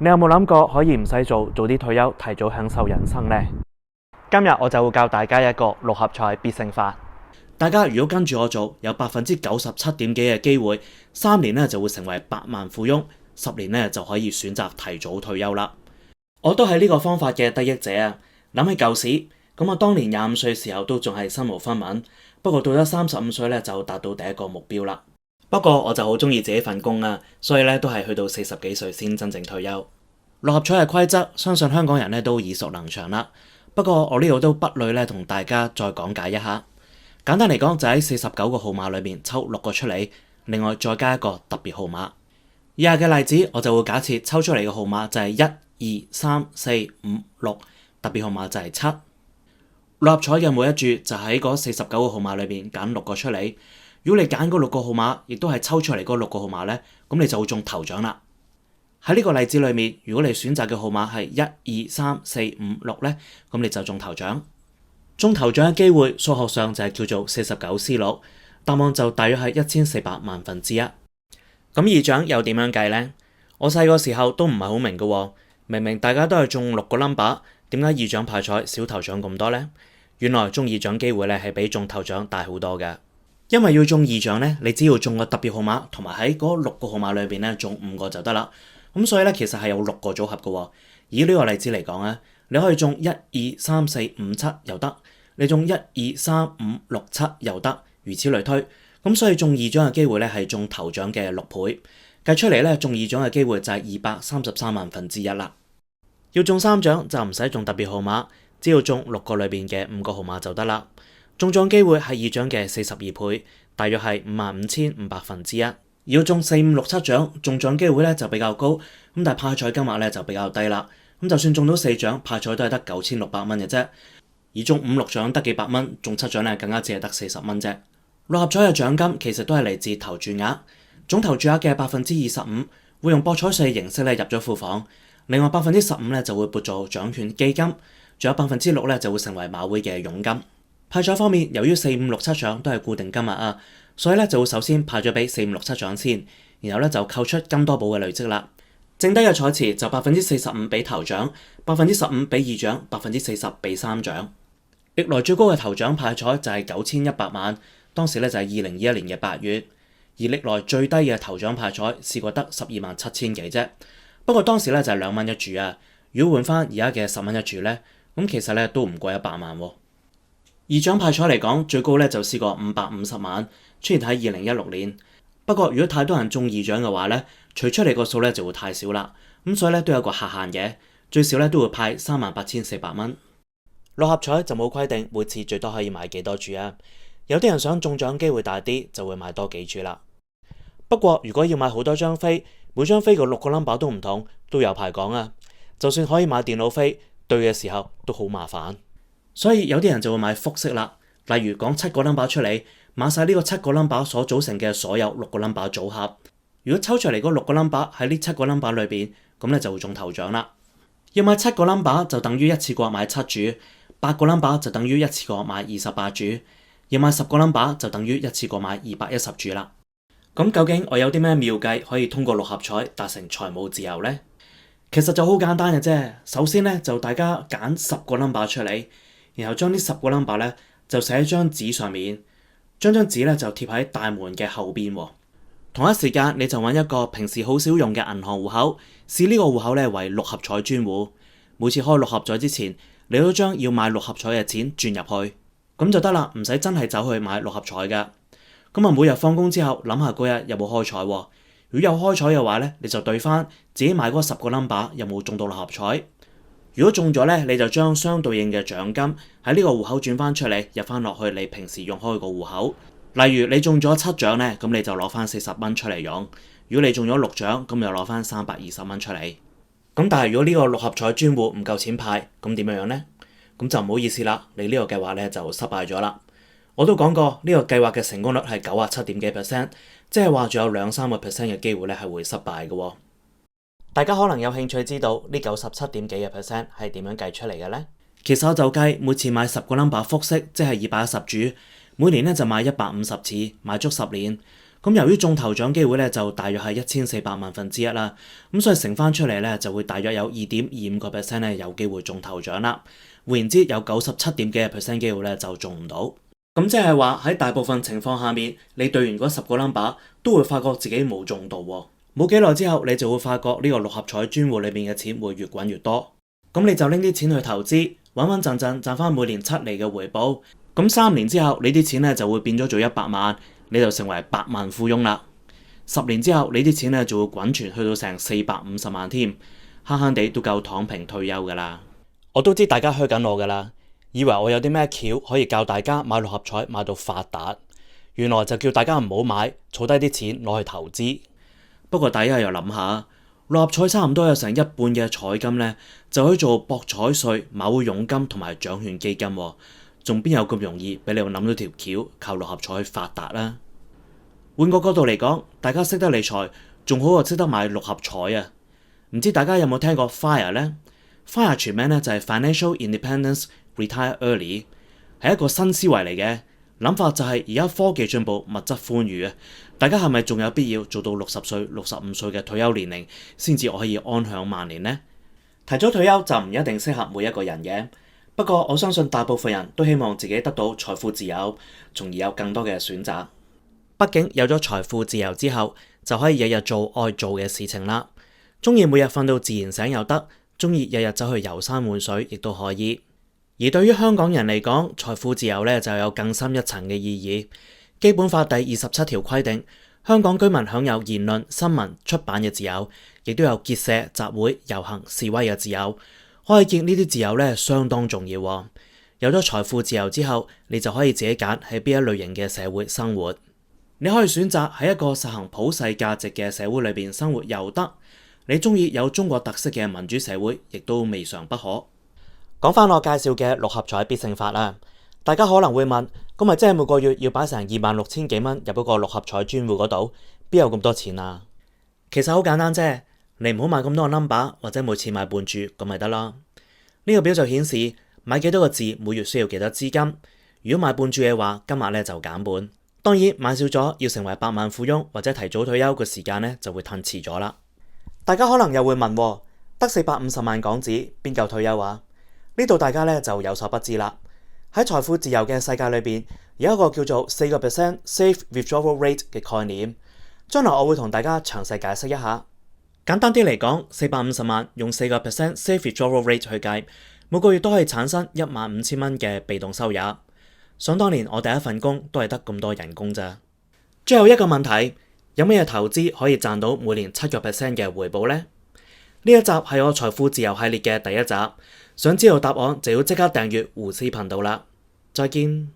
你有冇諗過可以唔使做，早啲退休，提早享受人生呢？今日我就會教大家一個六合彩必勝法。大家如果跟住我做，有97.幾%嘅機會，3年咧就會成為百萬富翁，10年咧就可以選擇提早退休啦。我都係呢個方法嘅得益者啊！諗起舊時，咁我當年25歲時候都仲係身無分文，不過到咗35歲咧就達到第一個目標啦。不過我就好中意自己份工啊，所以咧都係去到40幾歲先真正退休。六合彩嘅規則，相信香港人咧都耳熟能詳啦。不過我呢度都不累咧同大家再講解一下。簡單嚟講，就喺49個號碼裏面抽6個出嚟，另外再加一個特別號碼。以下嘅例子，我就會假設抽出嚟嘅號碼就係1、2、3、4、5、6，特別號碼就係7。六合彩嘅每一注就喺嗰49個號碼裏面揀6個出嚟。如果你揀嗰6個號碼，亦都係抽出嚟嗰6個號碼咧，咁你就會中頭獎啦。喺呢個例子裏面，如果你選擇嘅號碼係1、2、3、4、5、6咧，咁你就中頭獎。中頭獎嘅機會，數學上就係叫做49C6，答案就大約係1400萬分之一。咁二獎又點樣計呢？我細個時候都唔係好明嘅，明明大家都係中6個 number， 點解二獎派彩少頭獎咁多呢？原來中二獎機會咧係比中頭獎大好多嘅。因為要中二獎咧，你只要中個特別號碼，同埋喺嗰6個號碼裏邊咧中5個就得啦。咁所以咧其實係有6個組合嘅。以呢個例子嚟講咧，你可以中1、2、3、4、5、7又得，你中1、2、3、5、6、7又得，如此類推。咁所以中二獎嘅機會咧係中頭獎嘅6倍，計出嚟咧中二獎嘅機會就係233萬分之一啦。要中3獎就唔使中特別號碼，只要中6個裏邊嘅5個號碼就得啦。中獎機會係二獎嘅42倍，大約係55,500分之一。要中4、5、6、7獎，中獎機會咧就比較高，咁但係派彩金額咧就比較低啦。咁就算中到4獎，派彩都係得9600蚊嘅啫。而中5、6獎得幾百蚊，中7獎咧更加只係得40蚊啫。六合彩嘅獎金其實都係嚟自投注額，總投注額嘅25%會用博彩稅形式咧入咗庫房，另外15%咧就會撥做獎券基金，仲有6%咧就會成為馬會嘅佣金。派彩方面，由於4、5、6、7獎都係固定金額啊，所以咧就會首先派咗俾4、5、6、7獎先，然後咧就扣出金多寶嘅累積啦。剩低嘅彩池就45%俾頭獎，15%俾二獎，40%俾三獎。歷來最高嘅頭獎派彩就係9100萬，當時咧就係2021年嘅8月，而歷來最低嘅頭獎派彩試過得127000幾啫。不過當時咧就係2蚊一注啊，如果換翻而家嘅10蚊一注咧，咁其實咧都唔過100萬喎。二獎派彩嚟講，最高咧就試過550萬，出現喺2016年。不過如果太多人中二獎嘅話咧，除出嚟個數咧就會太少啦，咁所以咧都有個下限嘅，最少咧都會派38,400蚊。六合彩就冇規定每次最多可以買幾多注啊，有啲人想中獎機會大啲，就會買多幾注啦。不過如果要買好多張飛，每張飛個6個 number 都唔同，都有排講啊。就算可以買電腦飛，對嘅時候都好麻煩。所以有啲人就會買複式啦，例如講7個 number 出嚟，買晒呢個7個 number 所組成嘅所有6個 number 組合。如果抽出嚟嗰6個 number 喺呢7個 number 裏邊，咁咧就會中頭獎啦。要買7個 number 就等於一次過買7注，8個 number 就等於一次過買28注，要買10個 number 就等於一次過買210注啦。咁究竟我有啲咩妙計可以通過六合彩達成財務自由呢？其實就好簡單嘅啫。首先咧就大家揀10個 number 出嚟。然後將呢10個 number 咧就寫喺張紙上面，將張紙咧就貼喺大門嘅後邊。同一時間你就揾一個平時好少用嘅銀行戶口，視呢個戶口咧為六合彩專戶。每次開六合彩之前，你都將要買六合彩嘅錢轉入去，咁就得啦，唔使真係走去買六合彩㗎。咁啊，每日放工之後諗下嗰日有冇開彩喎。如果有開彩嘅話咧，你就對翻自己買嗰10個 number 有冇中到六合彩。如果中咗咧，你就將相對應嘅獎金喺呢個戶口轉翻出嚟，入翻落去你平時用開個戶口。例如你中咗7獎咧，咁你就攞翻40蚊出嚟用；如果你中咗6獎，咁又攞翻320蚊出嚟。咁但係如果呢個六合彩專戶唔夠錢派，咁點樣呢？咁就唔好意思啦，你呢個計劃咧就失敗咗啦。我都講過呢個計劃嘅成功率係97.幾%，即係話仲有2-3% 嘅機會咧係會失敗嘅。大家可能有興趣知道呢97.幾%係點樣計出嚟嘅呢？其實我就計每次買10個 number 複式，即係210注，每年咧就買150次，買足10年。咁由於中頭獎機會咧就大約係1400萬分之一啦，咁所以乘翻出嚟咧就會大約有2.25%咧有機會中頭獎啦。換言之，有97.幾% 機會咧就中唔到。咁即係話喺大部分情況下面，你對完嗰10個 number 都會發覺自己冇中到喎。冇幾耐之後，你就會發覺呢個六合彩專戶裏面嘅錢會越滾越多。咁你就拎啲錢去投資，穩穩陣陣賺翻每年7厘嘅回報。咁3年之後，你啲錢咧就會變咗做100萬。你就成為百萬富翁啦。10年之後，你啲錢咧就會滾存去到成450萬添，慳慳地都夠躺平退休噶啦。我都知大家噓緊我噶啦，以為我有啲咩橋可以教大家買六合彩買到發達，原來就叫大家唔好買，儲低啲錢攞去投資。不過大家又諗下，六合彩差唔多有成一半嘅彩金咧，就可以做博彩稅、馬會佣金同埋獎券基金喎。仲邊有咁容易俾你諗到條橋靠六合彩去發達啦？換個角度嚟講，大家識得理財，仲好過識得買六合彩啊！唔知大家有冇聽過 FIRE 呢？ FIRE 全名咧就係 Financial Independence Retire Early， 係一個新思維嚟嘅諗法，就係而家科技進步，物質寬裕啊！大家係咪仲有必要做到60歲、65歲嘅退休年齡先至可以安享晚年呢？提早退休就唔一定適合每一個人嘅。不過我相信大部分人都希望自己得到財富自由，從而有更多嘅選擇。畢竟有咗財富自由之後，就可以日日做愛做嘅事情啦。中意每日瞓到自然醒又得，中意日日走去遊山玩水亦都可以。而對於香港人嚟講，財富自由咧就有更深一層嘅意義。基本法第27條規定，香港居民享有言論、新聞、出版嘅自由，亦都有結社、集會、遊行、示威嘅自由。可以見呢啲自由咧相當重要喎。有咗財富自由之後，你就可以自己揀喺邊一類型嘅社會生活。你可以選擇喺一個實行普世價值嘅社會裏邊生活又得，你中意有中國特色嘅民主社會，亦都未嘗不可。講翻我介紹嘅六合彩必勝法啦，大家可能會問，咁咪即係每個月要擺成26000幾蚊入嗰個六合彩專戶嗰度，邊有咁多錢啊？其實好簡單啫。你唔好買咁多個 number， 或者每次買半注咁咪得啦。呢個表就顯示買幾多個字，每月需要幾多資金。如果買半注嘅話，金額咧就減半。當然買少咗，要成為百萬富翁或者提早退休嘅時間咧就會褪遲咗啦。大家可能又會問，得450萬港紙邊夠退休啊？呢度大家咧就有所不知啦。喺財富自由嘅世界裏邊，有一個叫做4% Safe Withdrawal Rate 嘅概念。將來我會同大家詳細解釋一下。簡單啲嚟講，450萬用4% Safe Withdrawal Rate 去計，每個月都可以產生15000蚊嘅被動收入。想當年我第一份工都係得咁多人工咋。最後一個問題，有咩嘢投資可以賺到每年7% 嘅回報呢？呢一集係我財富自由系列嘅第一集，想知道答案就要即刻訂閱胡思頻道啦。再見。